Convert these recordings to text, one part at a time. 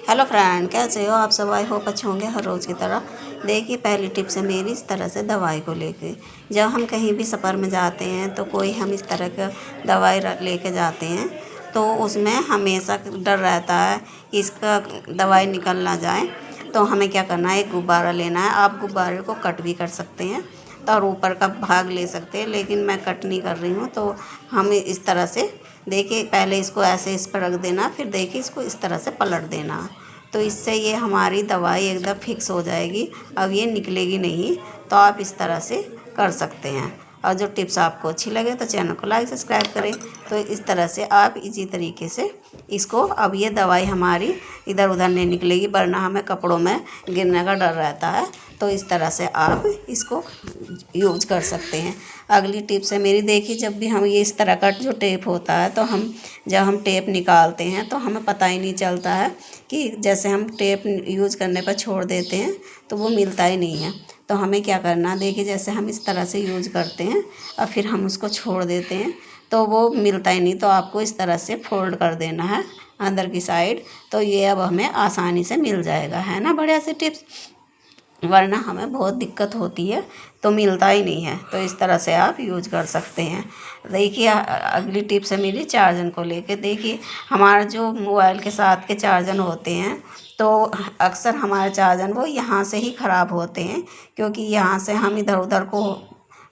Hello friend, कैसे हो आप सब। आई होप अच्छे होंगे हर रोज़ की तरह। देखिए, पहली टिप्स है मेरी इस तरह से दवाई को लेके। जब हम कहीं भी सफ़र में जाते हैं तो कोई हम इस तरह का दवाई लेके जाते हैं तो उसमें हमेशा डर रहता है कि इसका दवाई निकल ना जाए। तो हमें क्या करना है, एक गुब्बारा लेना है। आप गुब्बारे को कट भी कर सकते हैं तो और ऊपर का भाग ले सकते हैं, लेकिन मैं कट नहीं कर रही हूँ। तो हमें इस तरह से देखिए, पहले इसको ऐसे इस पर रख देना, फिर देखिए इसको इस तरह से पलट देना। तो इससे ये हमारी दवाई एकदम फिक्स हो जाएगी, अब ये निकलेगी नहीं। तो आप इस तरह से कर सकते हैं। और जो टिप्स आपको अच्छी लगे तो चैनल को लाइक सब्सक्राइब करें। तो इस तरह से आप इसी तरीके से इसको, अब ये दवाई हमारी इधर उधर नहीं निकलेगी, वरना हमें कपड़ों में गिरने का डर रहता है। तो इस तरह से आप इसको यूज कर सकते हैं। अगली टिप्स है मेरी, देखिए, जब भी हम ये इस तरह का जो टेप होता है, तो जब हम टेप निकालते हैं तो हमें पता ही नहीं चलता है कि जैसे हम टेप यूज करने पर छोड़ देते हैं तो वो मिलता ही नहीं है। तो हमें क्या करना, देखिए, जैसे हम इस तरह से यूज करते हैं और फिर हम उसको छोड़ देते हैं तो वो मिलता ही नहीं। तो आपको इस तरह से फोल्ड कर देना है अंदर की साइड, तो ये अब हमें आसानी से मिल जाएगा, है ना, बढ़िया से टिप्स। वरना हमें बहुत दिक्कत होती है तो मिलता ही नहीं है। तो इस तरह से आप यूज कर सकते हैं। देखिए, अगली टिप्स है मेरी चार्जर को लेके। देखिए, हमारा जो मोबाइल के साथ के चार्जर होते हैं तो अक्सर हमारे चार्जर वो यहाँ से ही ख़राब होते हैं, क्योंकि यहाँ से हम इधर उधर को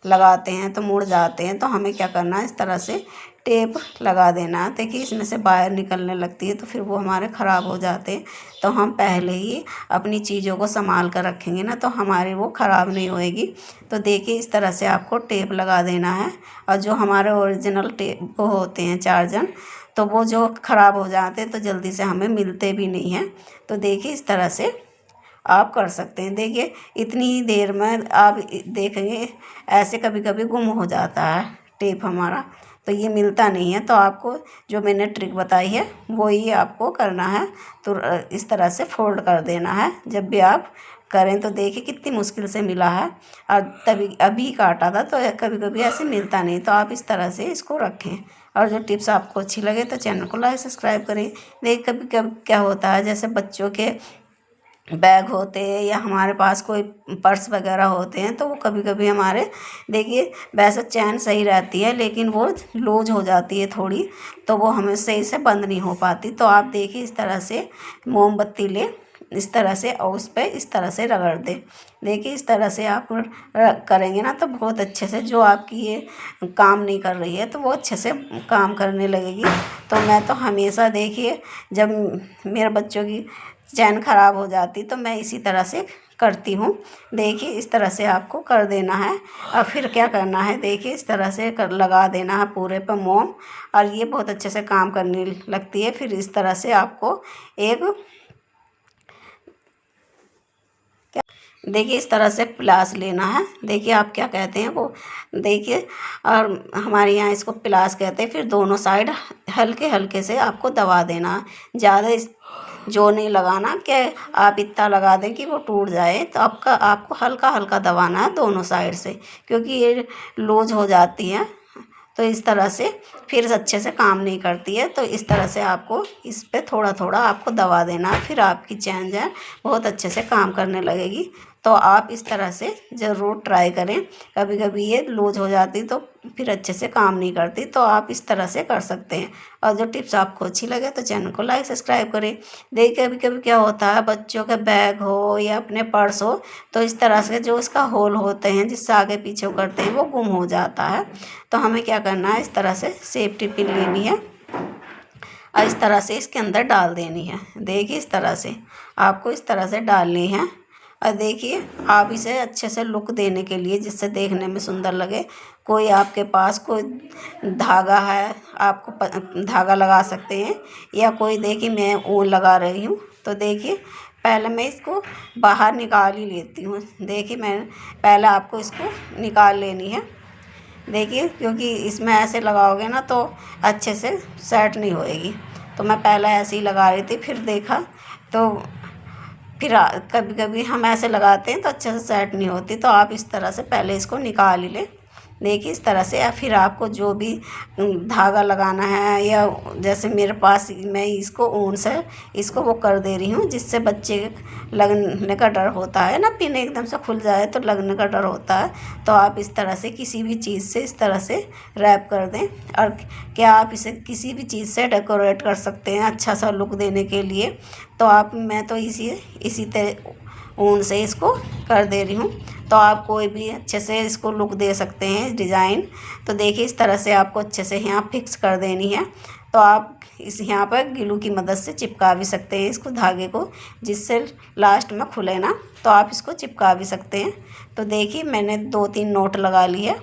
लगाते हैं तो मुड़ जाते हैं। तो हमें क्या करना है, इस तरह से टेप लगा देना। देखिए, इसमें से वायर निकलने लगती है तो फिर वो हमारे ख़राब हो जाते हैं। तो हम पहले ही अपनी चीज़ों को संभाल कर रखेंगे ना, तो हमारी वो ख़राब नहीं होएगी। तो देखिए, इस तरह से आपको टेप लगा देना है। और जो हमारे ओरिजिनल टेप वो होते हैं चार्जर, तो वो जो ख़राब हो जाते हैं तो जल्दी से हमें मिलते भी नहीं हैं। तो देखिए, इस तरह से आप कर सकते हैं। देखिए, इतनी ही देर में आप देखेंगे ऐसे कभी कभी गुम हो जाता है टेप हमारा, तो ये मिलता नहीं है। तो आपको जो मैंने ट्रिक बताई है वो ही आपको करना है। तो इस तरह से फोल्ड कर देना है जब भी आप करें। तो देखिए, कितनी मुश्किल से मिला है और तभी अभी काटा था, तो कभी कभी ऐसे मिलता नहीं। तो आप इस तरह से इसको रखें। और जो टिप्स आपको अच्छी लगे तो चैनल को लाइक सब्सक्राइब करें। देखिए, कभी कभी क्या होता है, जैसे बच्चों के बैग होते हैं या हमारे पास कोई पर्स वगैरह होते हैं, तो वो कभी कभी हमारे, देखिए, वैसे चैन सही रहती है लेकिन वो लूज हो जाती है थोड़ी, तो वो हमें सही से बंद नहीं हो पाती। तो आप देखिए, इस तरह से मोमबत्ती ले, इस तरह से, और उस पर इस तरह से रगड़ दें। देखिए, इस तरह से आप करेंगे ना तो बहुत अच्छे से, जो आपकी ये काम नहीं कर रही है तो वो अच्छे से काम करने लगेगी। तो मैं तो हमेशा, देखिए, जब मेरे बच्चों की चैन ख़राब हो जाती तो मैं इसी तरह से करती हूँ। देखिए, इस तरह से आपको कर देना है। और फिर क्या करना है, देखिए, इस तरह से लगा देना है पूरे पे मोम, और ये बहुत अच्छे से काम करने लगती है। फिर इस तरह से आपको एक, देखिए, इस तरह से प्लास लेना है। देखिए, आप क्या कहते हैं वो, देखिए, और हमारे यहाँ इसको प्लास कहते हैं। फिर दोनों साइड हल्के हल्के से आपको दबा देना है, ज़्यादा इस जो नहीं लगाना कि आप इतना लगा दें कि वो टूट जाए। तो आपको हल्का हल्का दबाना है दोनों साइड से, क्योंकि ये लूज हो जाती है। तो इस तरह से फिर अच्छे से काम नहीं करती है। तो इस तरह से आपको इस पे थोड़ा थोड़ा आपको दबा देना है, फिर आपकी चैन जो है बहुत अच्छे से काम करने लगेगी। तो आप इस तरह से ज़रूर ट्राई करें। कभी कभी ये लूज हो जाती तो फिर अच्छे से काम नहीं करती, तो आप इस तरह से कर सकते हैं। और जो टिप्स आपको अच्छी लगे तो चैनल को लाइक सब्सक्राइब करें। देखिए, कभी कभी क्या होता है, बच्चों के बैग हो या अपने पर्स हो, तो इस तरह से जो इसका होल होते हैं जिससे आगे पीछे करते हैं वो गुम हो जाता है। तो हमें क्या करना है, इस तरह से सेफ्टी पिन लेनी है और इस तरह से इसके अंदर डाल देनी है। देखिए, इस तरह से आपको इस तरह से डालनी है। और देखिए, आप इसे अच्छे से लुक देने के लिए, जिससे देखने में सुंदर लगे, कोई आपके पास कोई धागा है, आपको धागा लगा सकते हैं, या कोई, देखिए, मैं ऊन लगा रही हूँ। तो देखिए, पहले मैं इसको बाहर निकाल ही लेती हूँ। देखिए, मैं पहले आपको इसको निकाल लेनी है। देखिए, क्योंकि इसमें ऐसे लगाओगे ना तो अच्छे से सेट नहीं होएगी। तो मैं पहले ऐसे ही लगा रही थी, फिर देखा तो फिर कभी कभी हम ऐसे लगाते हैं तो अच्छे से सेट नहीं होती। तो आप इस तरह से पहले इसको निकाल ही लें। देखिए इस तरह से। या फिर आपको जो भी धागा लगाना है, या जैसे मेरे पास मैं इसको ऊन से इसको वो कर दे रही हूँ, जिससे बच्चे लगने का डर होता है ना, पिन एकदम से खुल जाए तो लगने का डर होता है। तो आप इस तरह से किसी भी चीज़ से इस तरह से रैप कर दें। और क्या आप इसे किसी भी चीज़ से डेकोरेट कर सकते हैं अच्छा सा लुक देने के लिए। तो मैं तो इसी तरह ऊन से इसको कर दे रही हूँ। तो आप कोई भी अच्छे से इसको लुक दे सकते हैं डिज़ाइन। तो देखिए इस तरह से आपको अच्छे से यहाँ फिक्स कर देनी है। तो आप इस यहाँ पर ग्लू की मदद से चिपका भी सकते हैं इसको धागे को, जिससे लास्ट में खुले ना। तो आप इसको चिपका भी सकते हैं। तो देखिए मैंने 2-3 नोट लगा लिए।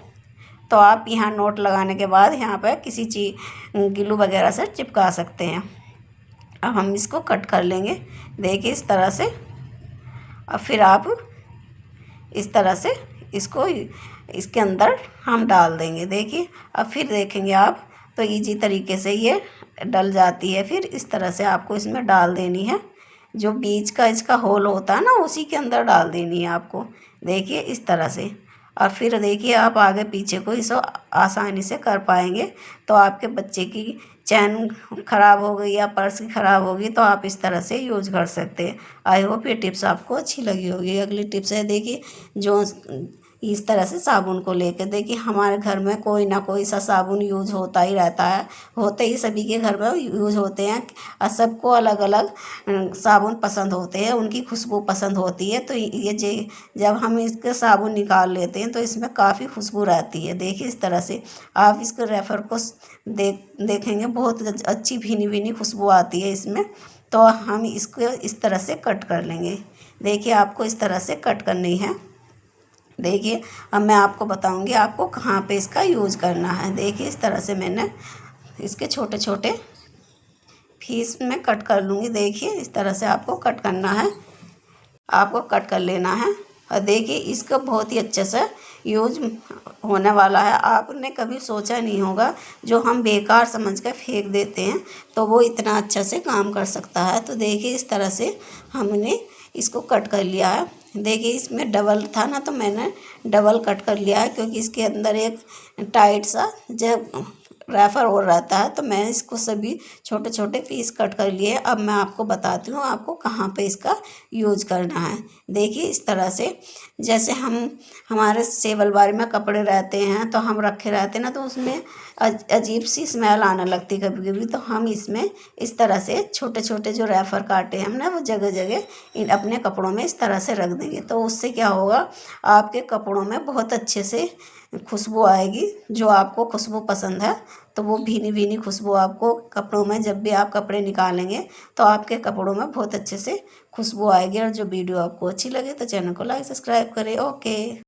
तो आप यहाँ नोट लगाने के बाद यहाँ पर किसी चीज़ ग्लू वगैरह से चिपका सकते हैं। अब हम इसको कट कर लेंगे, देखिए इस तरह से। अब फिर आप इस तरह से इसको इसके अंदर हम डाल देंगे। देखिए अब फिर देखेंगे आप तो इजी तरीके से ये डल जाती है। फिर इस तरह से आपको इसमें डाल देनी है, जो बीच का इसका होल होता है ना, उसी के अंदर डाल देनी है आपको। देखिए इस तरह से। और फिर देखिए आप आगे पीछे को इसे आसानी से कर पाएंगे। तो आपके बच्चे की चैन ख़राब हो गई या पर्स ख़राब होगी तो आप इस तरह से यूज कर सकते हैं। आई होप ये टिप्स आपको अच्छी लगी होगी। अगली टिप्स है देखिए, जो इस तरह से साबुन को लेकर, देखिए हमारे घर में कोई ना कोई सा साबुन यूज होता ही रहता है। होते ही सभी के घर में यूज होते हैं और सबको अलग अलग साबुन पसंद होते हैं, उनकी खुशबू पसंद होती है। तो ये जब हम इसके साबुन निकाल लेते हैं तो इसमें काफ़ी खुशबू रहती है। देखिए इस तरह से आप इसके रेफर को देखेंगे, बहुत अच्छी भीनी भीनी खुशबू आती है इसमें। तो हम इसको इस तरह से कट कर लेंगे। देखिए आपको इस तरह से कट करनी है। देखिए अब मैं आपको बताऊंगी आपको कहाँ पे इसका यूज़ करना है। देखिए इस तरह से मैंने इसके छोटे छोटे पीस में कट कर लूँगी। देखिए इस तरह से आपको कट करना है, आपको कट कर लेना है। और देखिए इसका बहुत ही अच्छे से यूज होने वाला है। आपने कभी सोचा नहीं होगा, जो हम बेकार समझ कर फेंक देते हैं तो वो इतना अच्छा से काम कर सकता है। तो देखिए इस तरह से हमने इसको कट कर लिया है। देखिए इसमें डबल था ना, तो मैंने डबल कट कर लिया है, क्योंकि इसके अंदर एक टाइट सा जब रेफर और रहता है। तो मैं इसको सभी छोटे छोटे पीस कट कर लिए। अब मैं आपको बताती हूँ आपको कहाँ पे इसका यूज करना है। देखिए इस तरह से, जैसे हमारे सेवलबारी में कपड़े रहते हैं तो हम रखे रहते हैं ना, तो उसमें अजीब सी स्मेल आने लगती कभी कभी। तो हम इसमें इस तरह से छोटे छोटे जो रेफर काटे हम ना, वो जगह जगह इन अपने कपड़ों में इस तरह से रख देंगे। तो उससे क्या होगा, आपके कपड़ों में बहुत अच्छे से खुशबू आएगी। जो आपको खुशबू पसंद है तो वो भीनी भीनी खुशबू आपको कपड़ों में, जब भी आप कपड़े निकालेंगे तो आपके कपड़ों में बहुत अच्छे से खुशबू आएगी। और जो वीडियो आपको अच्छी लगे तो चैनल को लाइक सब्सक्राइब करें। ओके।